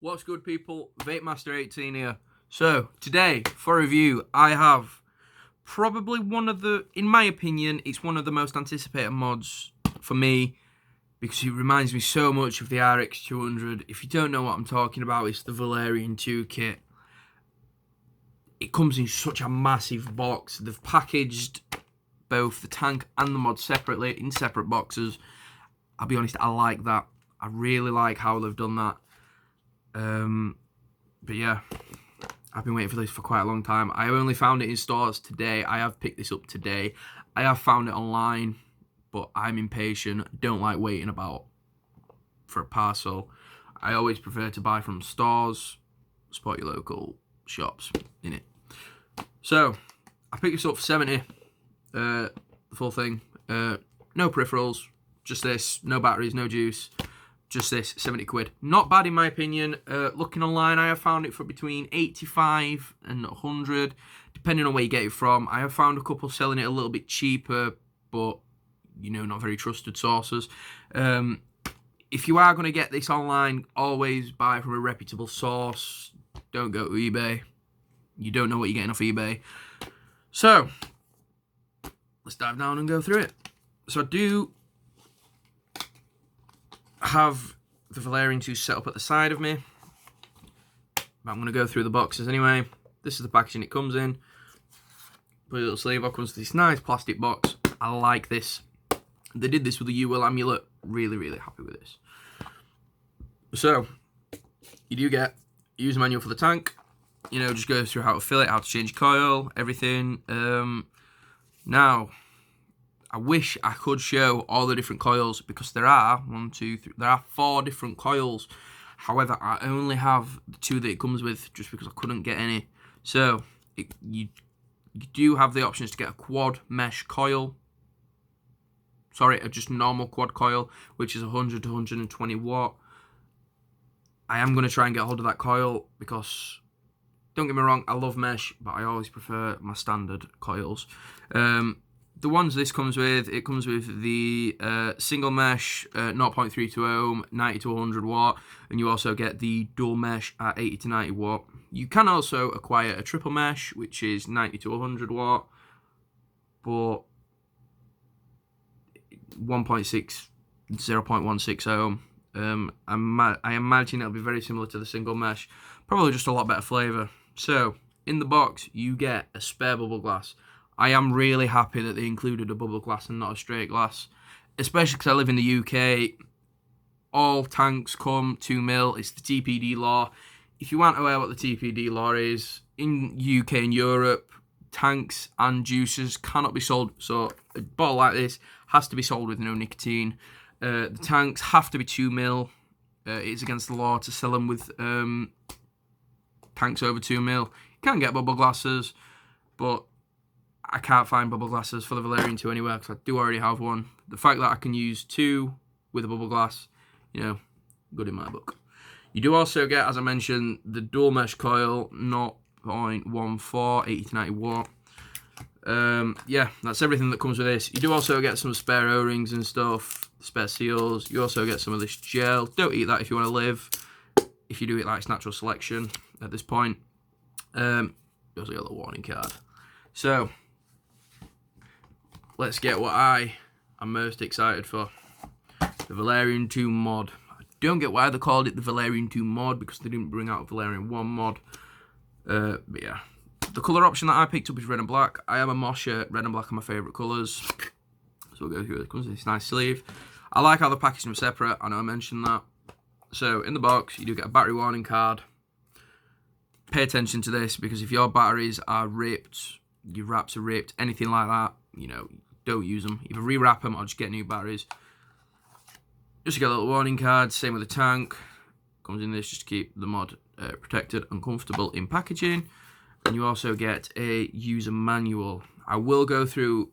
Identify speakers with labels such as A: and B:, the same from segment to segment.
A: What's good, people? Vape Master 18 here. So today for review I have probably in my opinion, it's one of the most anticipated mods for me because it reminds me so much of the RX200. If you don't know what I'm talking about, it's the Valayrian 2 kit. It comes in such a massive box. They've packaged both the tank and the mod separately in separate boxes. I'll be honest, I like that. I really like how they've done that. But yeah, I've been waiting for this for quite a long time. I only found it in stores today. I have picked this up today. I have found it online, but I'm impatient. Don't like waiting about for a parcel. I always prefer to buy from stores. Support your local shops in it. So I picked this up for 70. The full thing. No peripherals. Just this. No batteries. No juice. Just this, 70 quid. Not bad in my opinion. Looking online, I have found it for between 85 and 100, depending on where you get it from. I have found a couple selling it a little bit cheaper, but, you know, not very trusted sources. If you are going to get this online, always buy from a reputable source. Don't go to eBay. You don't know what you're getting off eBay. So, let's dive down and go through it. So I do have the Valayrian 2 set up at the side of me, but I'm going to go through the boxes anyway. This is the packaging it comes in. Put a little sleeve up, comes to this nice plastic box. I like this. They did this with the UWell amulet. Really happy with this. So you do get a user manual for the tank. You know, just goes through how to fill it, how to change coil, everything. Now, I wish I could show all the different coils because there are there are 4 different coils. However, I only have the 2 that it comes with just because I couldn't get any. So you do have the options to get a quad mesh coil. Sorry, a just normal quad coil, which is 100 to 120 watt. I am going to try and get a hold of that coil because, don't get me wrong, I love mesh, but I always prefer my standard coils. The ones this comes with, it comes with the single mesh 0.32 ohm, 90 to 100 watt, and you also get the dual mesh at 80 to 90 watt. You can also acquire a triple mesh, which is 90 to 100 watt, but 1.6, 0.16 ohm. I imagine it'll be very similar to the single mesh, probably just a lot better flavour. So, in the box, you get a spare bubble glass. I am really happy that they included a bubble glass and not a straight glass, especially because I live in the UK. All tanks come 2ml. It's the TPD law. If you aren't aware what the TPD law is, in UK and Europe, tanks and juices cannot be sold. So a bottle like this has to be sold with no nicotine. The tanks have to be 2ml. It's against the law to sell them with tanks over 2ml. You can get bubble glasses, but I can't find bubble glasses for the Valayrian 2 anywhere because I do already have one. The fact that I can use 2 with a bubble glass, you know, good in my book. You do also get, as I mentioned, the dual mesh coil, 0.14, 80 to 90 watt. Yeah, that's everything that comes with this. You do also get some spare O-rings and stuff, spare seals. You also get some of this gel. Don't eat that if you want to live. If you do it like it's natural selection at this point. You also get a little warning card. So, let's get what I am most excited for. The Valayrian 2 mod. I don't get why they called it the Valayrian 2 mod because they didn't bring out a Valayrian 1 mod. But yeah. The colour option that I picked up is red and black. I am a Mosher. Red and black are my favourite colours. So we'll go through it. It comes with this nice sleeve. I like how the packaging was separate. I know I mentioned that. So in the box, you do get a battery warning card. Pay attention to this because if your batteries are ripped, your wraps are ripped, anything like that, you know, don't use them. Either rewrap them or just get new batteries. Just get a little warning card. Same with the tank. Comes in this just to keep the mod protected and comfortable in packaging. And you also get a user manual. I will go through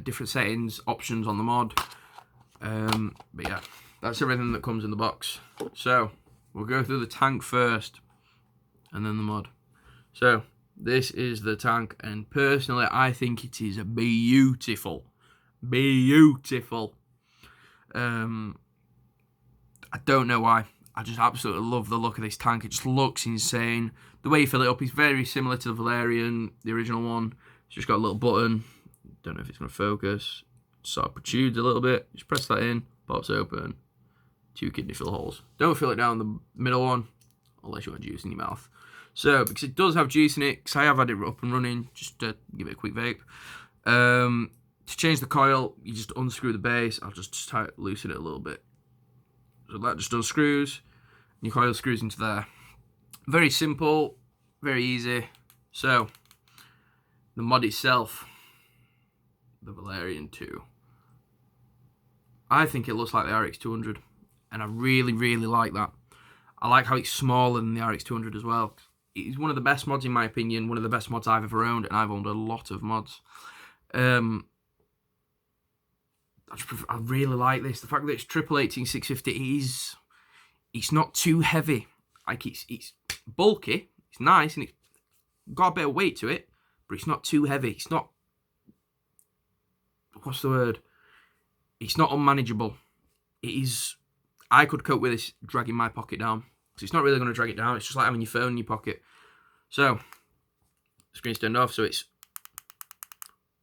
A: different settings, options on the mod. But yeah, that's everything that comes in the box. So, we'll go through the tank first and then the mod. So, this is the tank, and personally, I think it is beautiful. Beautiful. I don't know why. I just absolutely love the look of this tank. It just looks insane. The way you fill it up is very similar to the Valayrian, the original one. It's just got a little button. Don't know if it's going to focus. Sort of protrudes a little bit. Just press that in, pops open. 2 kidney fill holes. Don't fill it down the middle one, unless you want juice in your mouth. So, because it does have juice in it, because I have had it up and running, just to give it a quick vape. To change the coil, you just unscrew the base. I'll just loosen it a little bit. So that just unscrews. And your coil screws into there. Very simple, very easy. So, the mod itself, the Valayrian 2. I think it looks like the RX200, and I really, really like that. I like how it's smaller than the RX200 as well. It's one of the best mods in my opinion, one of the best mods I've ever owned, and I've owned a lot of mods. I really like this. The fact that it's 18650 it's not too heavy. Like it's bulky, it's nice, and it's got a bit of weight to it, but it's not too heavy. It's not, what's the word? It's not unmanageable. It is, I could cope with this dragging my pocket down. So it's not really going to drag it down. It's just like having your phone in your pocket. So, screen's turned off. So it's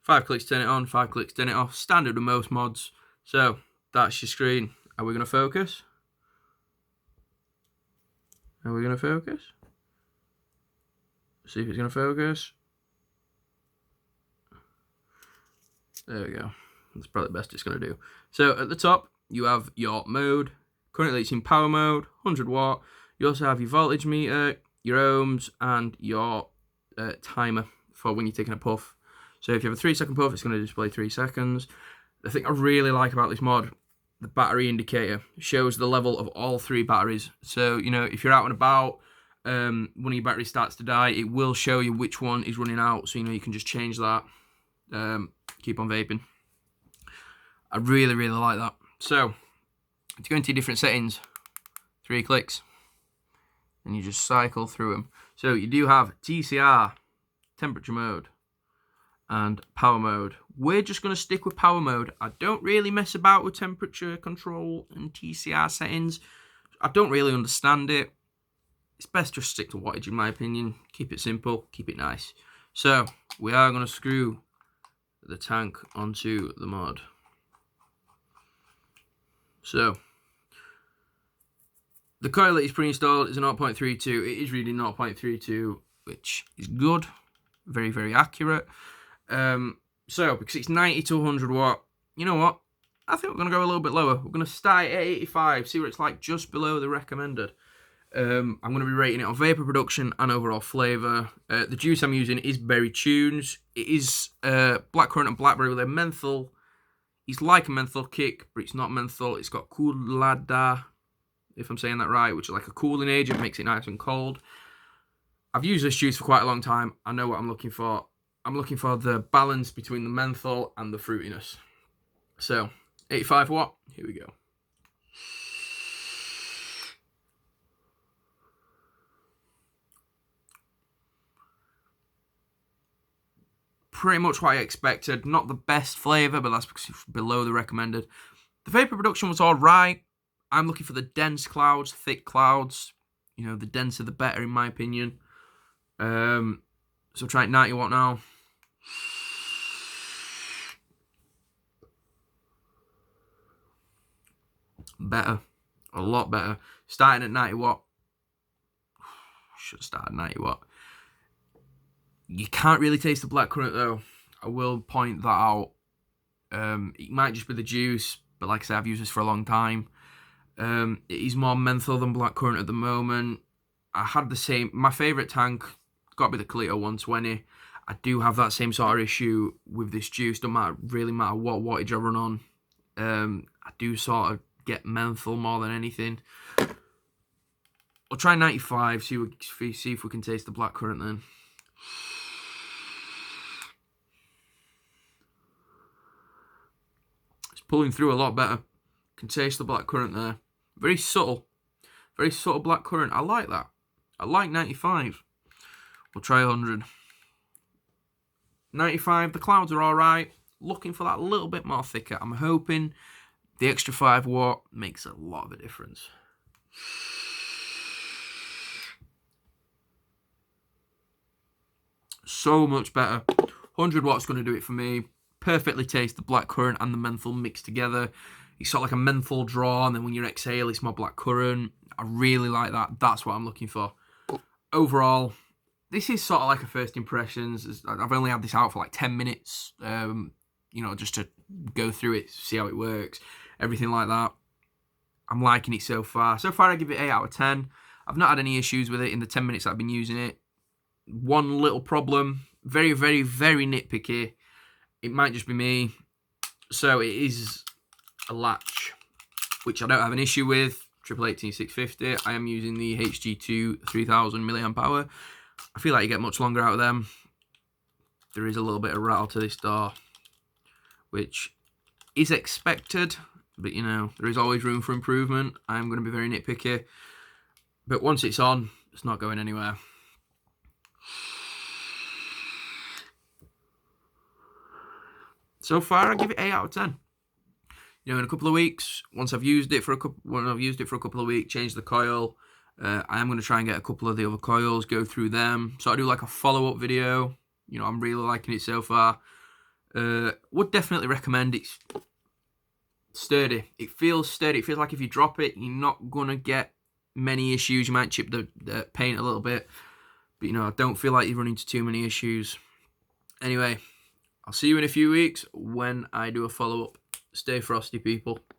A: 5 clicks, turn it on, 5 clicks, turn it off. Standard with most mods. So, that's your screen. Are we going to focus? Are we going to focus? See if it's going to focus. There we go. That's probably the best it's going to do. So at the top, you have your mode. Currently it's in power mode, 100 watt. You also have your voltage meter, your ohms, and your timer for when you're taking a puff. So if you have a 3-second puff, it's going to display 3 seconds. The thing I really like about this mod, the battery indicator, shows the level of all 3 batteries. So, you know, if you're out and about, one of your batteries starts to die, it will show you which one is running out. So, you know, you can just change that. Keep on vaping. I really, really like that. So, to go into different settings, 3 clicks, and you just cycle through them. So, you do have TCR, temperature mode, and power mode. We're just going to stick with power mode. I don't really mess about with temperature control and TCR settings. I don't really understand it. It's best just stick to wattage in my opinion. Keep it simple, keep it nice. So, we are going to screw the tank onto the mod. So, the coil that is pre-installed is a 0.32. It is reading 0.32, which is good. Very, very accurate. So, because it's 90 to 100 watt, you know what? I think we're going to go a little bit lower. We're going to start at 85, see what it's like just below the recommended. I'm going to be rating it on vapor production and overall flavour. The juice I'm using is Berry Tunes. It is blackcurrant and blackberry with a menthol. It's like a menthol kick, but it's not menthol. It's got Coolada, if I'm saying that right, which is like a cooling agent, makes it nice and cold. I've used this juice for quite a long time. I know what I'm looking for. I'm looking for the balance between the menthol and the fruitiness. So, 85 watt, here we go. Pretty much what I expected. Not the best flavour, but that's because it's below the recommended. The vapor production was alright. I'm looking for the dense clouds, thick clouds. You know, the denser the better in my opinion. So try it 90 watt now. Better. A lot better. Starting at 90 watt. Should have started 90 watt. You can't really taste the blackcurrant though. I will point that out. It might just be the juice, but like I said, I've used this for a long time. It is more menthol than blackcurrant at the moment. I had the same, my favourite tank, got to be the Colito 120. I do have that same sort of issue with this juice. Don't really matter what wattage I run on. I do sort of get menthol more than anything. I'll try 95, see if we can taste the blackcurrant then. It's pulling through a lot better. Can taste the blackcurrant there. Very subtle blackcurrant. I like that. I like 95. We'll try 100. 95, the clouds are alright. Looking for that little bit more thicker. I'm hoping the extra 5 watt makes a lot of a difference. So much better. 100 watts going to do it for me. Perfectly taste the blackcurrant and the menthol mixed together. It's sort of like a menthol draw, and then when you exhale, it's more blackcurrant. I really like that. That's what I'm looking for. Overall, this is sort of like a first impressions. I've only had this out for like 10 minutes, you know, just to go through it, see how it works, everything like that. I'm liking it so far. So far, I give it 8 out of 10. I've not had any issues with it in the 10 minutes I've been using it. One little problem, very, very, very nitpicky. It might just be me. So it is a latch, which I don't have an issue with. 1888650. I am using the HG2 3000 milliamp hour. I feel like you get much longer out of them. There is a little bit of rattle to this door, which is expected, but you know, there is always room for improvement. I'm going to be very nitpicky, but once it's on, it's not going anywhere. So far, I give it 8 out of 10. You know, in a couple of weeks, once I've used it for a couple of weeks, change the coil. I am going to try and get a couple of the other coils, go through them. So I do like a follow-up video. You know, I'm really liking it so far. Would definitely recommend. It's sturdy. It feels sturdy. It feels like if you drop it, you're not going to get many issues. You might chip the paint a little bit. But, you know, I don't feel like you run into too many issues. Anyway, I'll see you in a few weeks when I do a follow-up. Stay frosty, people.